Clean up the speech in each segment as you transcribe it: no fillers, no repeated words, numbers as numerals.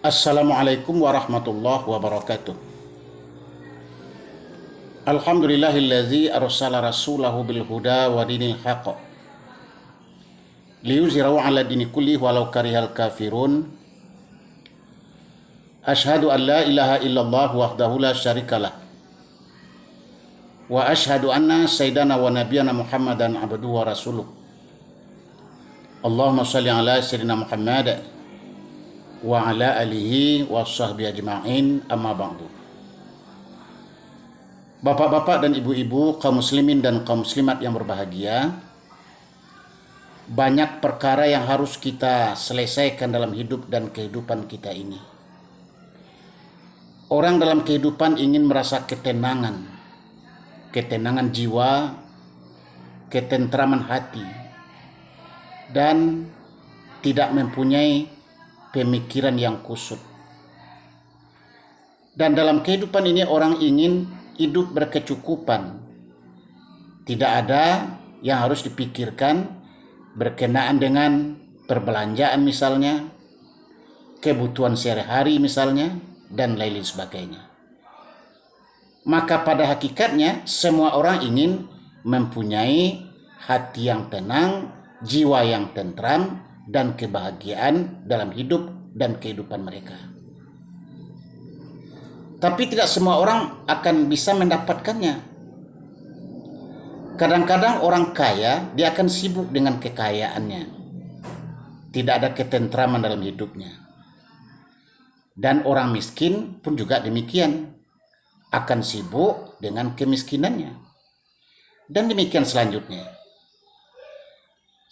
Assalamualaikum warahmatullahi wabarakatuh. Alhamdulillahillazi arsala rasulahu bil huda wa dinil haqq liyuzhirahu 'ala dini kulli walau karihal kafirun. Asyhadu an la ilaha illallah wahdahu la syarikalah wa asyhadu anna sayyidana wa nabiyana Muhammadan abduhu wa rasuluh. Allahumma shalli ala sayyidina Muhammad wa ala alihi wa sahbihi ajma'in, amma ba'du. Bapak-bapak dan ibu-ibu, kaum muslimin dan kaum muslimat yang berbahagia, banyak perkara yang harus kita selesaikan dalam hidup dan kehidupan kita ini. Orang dalam kehidupan ingin merasa ketenangan jiwa, ketentraman hati, dan tidak mempunyai pemikiran yang kusut. Dan dalam kehidupan ini orang ingin hidup berkecukupan. Tidak ada yang harus dipikirkan berkenaan dengan perbelanjaan misalnya, kebutuhan sehari-hari misalnya, dan lain sebagainya. Maka pada hakikatnya semua orang ingin mempunyai hati yang tenang, jiwa yang tentram, dan kebahagiaan dalam hidup dan kehidupan mereka. Tapi tidak semua orang akan bisa mendapatkannya. Kadang-kadang orang kaya, dia akan sibuk dengan kekayaannya. Tidak ada ketentraman dalam hidupnya. Dan orang miskin pun juga demikian, akan sibuk dengan kemiskinannya. Dan demikian selanjutnya.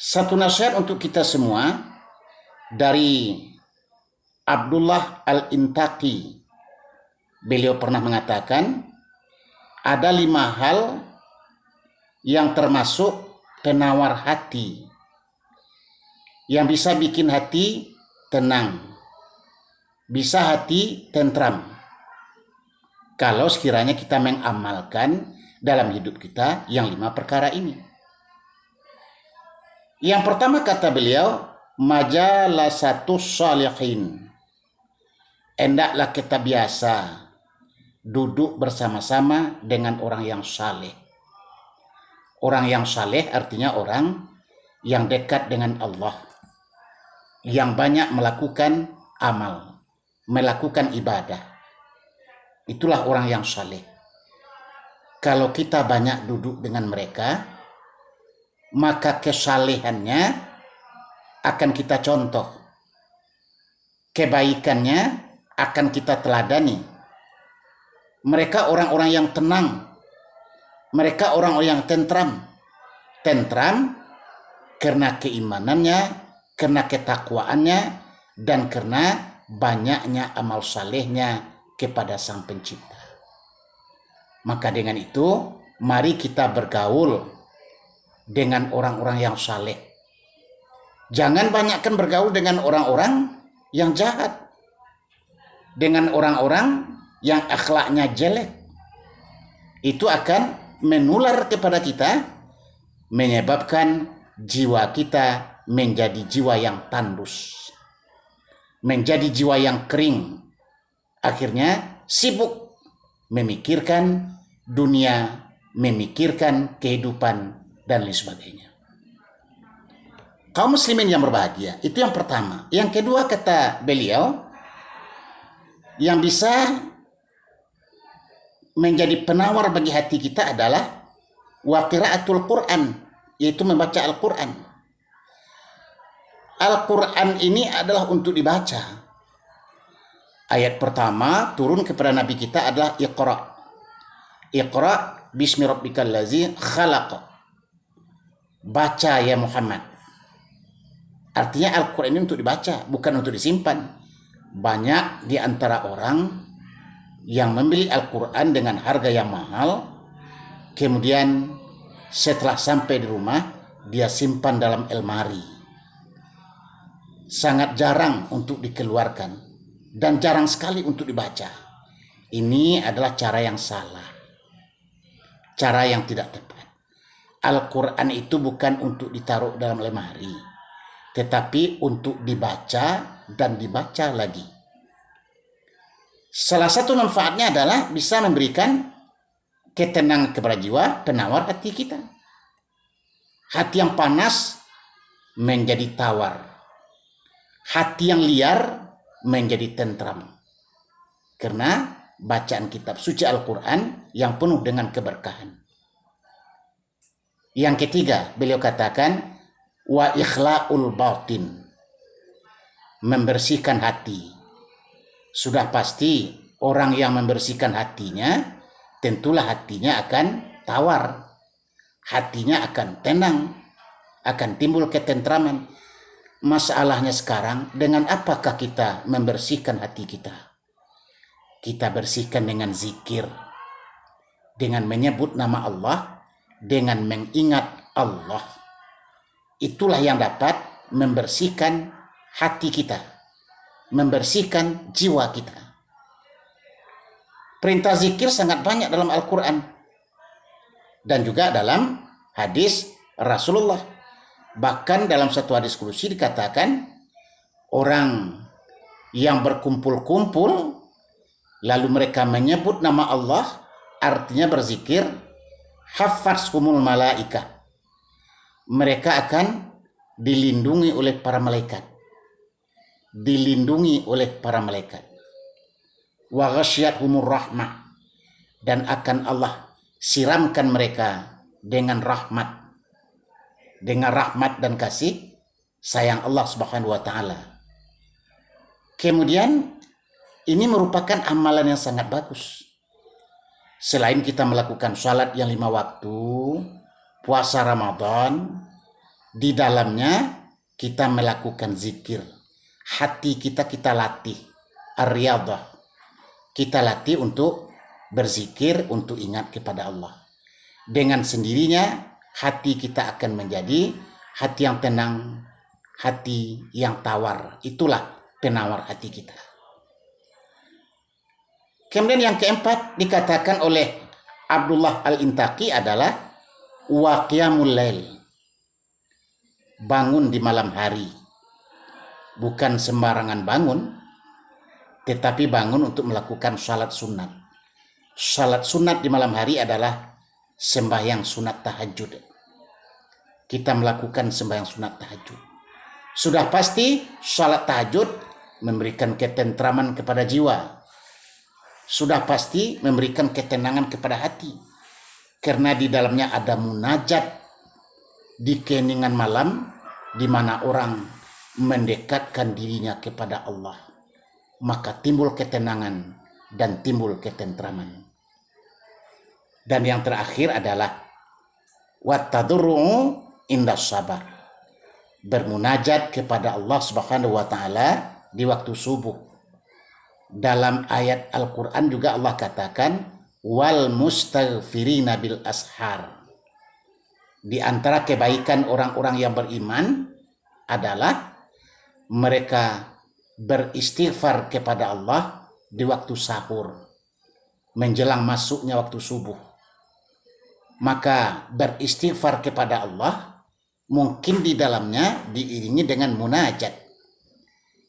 Satu nasihat untuk kita semua dari Abdullah Al-Intaqi. Beliau pernah mengatakan, ada 5 hal yang termasuk penawar hati, yang bisa bikin hati tenang, bisa hati tentram, kalau sekiranya kita mengamalkan dalam hidup kita yang 5 perkara ini. Yang pertama kata beliau, majalasatus shalihin. Hendaklah kita biasa duduk bersama-sama dengan orang yang saleh. Orang yang saleh artinya orang yang dekat dengan Allah, yang banyak melakukan amal, melakukan ibadah. Itulah orang yang saleh. Kalau kita banyak duduk dengan mereka, maka kesalehannya akan kita contoh, kebaikannya akan kita teladani. Mereka orang-orang yang tenang, mereka orang-orang yang tentram karena keimanannya, karena ketakwaannya, dan karena banyaknya amal salehnya kepada Sang Pencipta. Maka dengan itu, mari kita bergaul dengan orang-orang yang saleh. Jangan banyakkan bergaul dengan orang-orang yang jahat, dengan orang-orang yang akhlaknya jelek. Itu akan menular kepada kita, menyebabkan jiwa kita menjadi jiwa yang tandus, menjadi jiwa yang kering. Akhirnya sibuk memikirkan dunia, memikirkan kehidupan, dan lain sebagainya. Kaum muslimin yang berbahagia, itu yang pertama. Yang kedua kata beliau, yang bisa menjadi penawar bagi hati kita adalah wa qiraatul Quran, yaitu membaca Al-Quran. Al-Quran ini adalah untuk dibaca. Ayat pertama turun kepada Nabi kita adalah Iqra. Iqra bismi rabbikal ladzi khalaq. Baca ya Muhammad. Artinya Al-Quran ini untuk dibaca, bukan untuk disimpan. Banyak di antara orang yang membeli Al-Quran dengan harga yang mahal, kemudian setelah sampai di rumah, dia simpan dalam lemari. Sangat jarang untuk dikeluarkan, dan jarang sekali untuk dibaca. Ini adalah cara yang salah, cara yang tidak tepat. Al-Quran itu bukan untuk ditaruh dalam lemari, tetapi untuk dibaca dan dibaca lagi. Salah satu manfaatnya adalah bisa memberikan ketenangan kepada jiwa, penawar hati kita. Hati yang panas menjadi tawar. Hati yang liar menjadi tentram. Karena bacaan kitab suci Al-Quran yang penuh dengan keberkahan. Yang ketiga, beliau katakan, wa ikhla'ul batin. Membersihkan hati. Sudah pasti orang yang membersihkan hatinya, tentulah hatinya akan tawar. Hatinya akan tenang. Akan timbul ketentraman. Masalahnya sekarang, dengan apakah kita membersihkan hati kita? Kita bersihkan dengan zikir. Dengan menyebut nama Allah. Dengan mengingat Allah. Itulah yang dapat membersihkan hati kita. Membersihkan jiwa kita. Perintah zikir sangat banyak dalam Al-Quran. Dan juga dalam hadis Rasulullah. Bahkan dalam satu hadis qudsi dikatakan, orang yang berkumpul-kumpul lalu mereka menyebut nama Allah, artinya berzikir, haffazhumul malaika. Mereka akan dilindungi oleh para malaikat. Dilindungi oleh para malaikat. Wa ghasyiyatuhumur rahmah. Dan akan Allah siramkan mereka dengan rahmat. Dengan rahmat dan kasih sayang Allah Subhanahu wa taala. Kemudian ini merupakan amalan yang sangat bagus. Selain kita melakukan salat yang 5 waktu, puasa Ramadan, di dalamnya kita melakukan zikir. Hati kita latih, ar-riyadhah. Kita latih untuk berzikir, untuk ingat kepada Allah. Dengan sendirinya hati kita akan menjadi hati yang tenang, hati yang tawar. Itulah penawar hati kita. Kemudian yang keempat dikatakan oleh Abdullah Al-Intaqi adalah wa qiyamul lail. Bangun di malam hari. Bukan sembarangan bangun, tetapi bangun untuk melakukan salat sunat. Salat sunat di malam hari adalah sembahyang sunat tahajud. Kita melakukan sembahyang sunat tahajud. Sudah pasti salat tahajud memberikan ketentraman kepada jiwa. Sudah pasti memberikan ketenangan kepada hati. Karena di dalamnya ada munajat di keheningan malam, di mana orang mendekatkan dirinya kepada Allah. Maka timbul ketenangan dan timbul ketentraman. Dan yang terakhir adalah wattadurru'u indas sabar. Bermunajat kepada Allah Subhanahu wa taala di waktu subuh. Dalam ayat Al-Qur'an juga Allah katakan wal mustaghfirina bil ashar. Di antara kebaikan orang-orang yang beriman adalah mereka beristighfar kepada Allah di waktu sahur, menjelang masuknya waktu subuh. Maka beristighfar kepada Allah mungkin di dalamnya diiringi dengan munajat,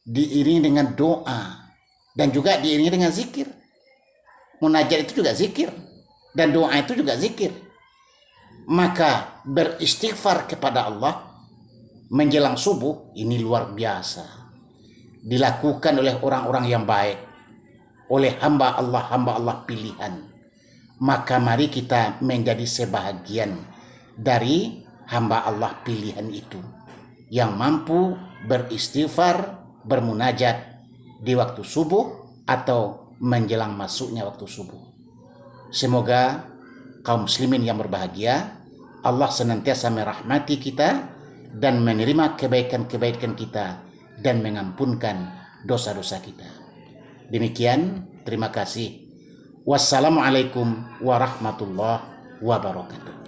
diiringi dengan doa, dan juga diiringi dengan zikir. Munajat itu juga zikir, dan doa itu juga zikir. Maka beristighfar kepada Allah menjelang subuh ini luar biasa. Dilakukan oleh orang-orang yang baik, oleh hamba Allah pilihan. Maka mari kita menjadi sebahagian dari hamba Allah pilihan itu, yang mampu beristighfar, bermunajat di waktu subuh atau menjelang masuknya waktu subuh. Semoga kaum muslimin yang berbahagia, Allah senantiasa merahmati kita dan menerima kebaikan-kebaikan kita dan mengampunkan dosa-dosa kita. Demikian, terima kasih. Wassalamualaikum warahmatullahi wabarakatuh.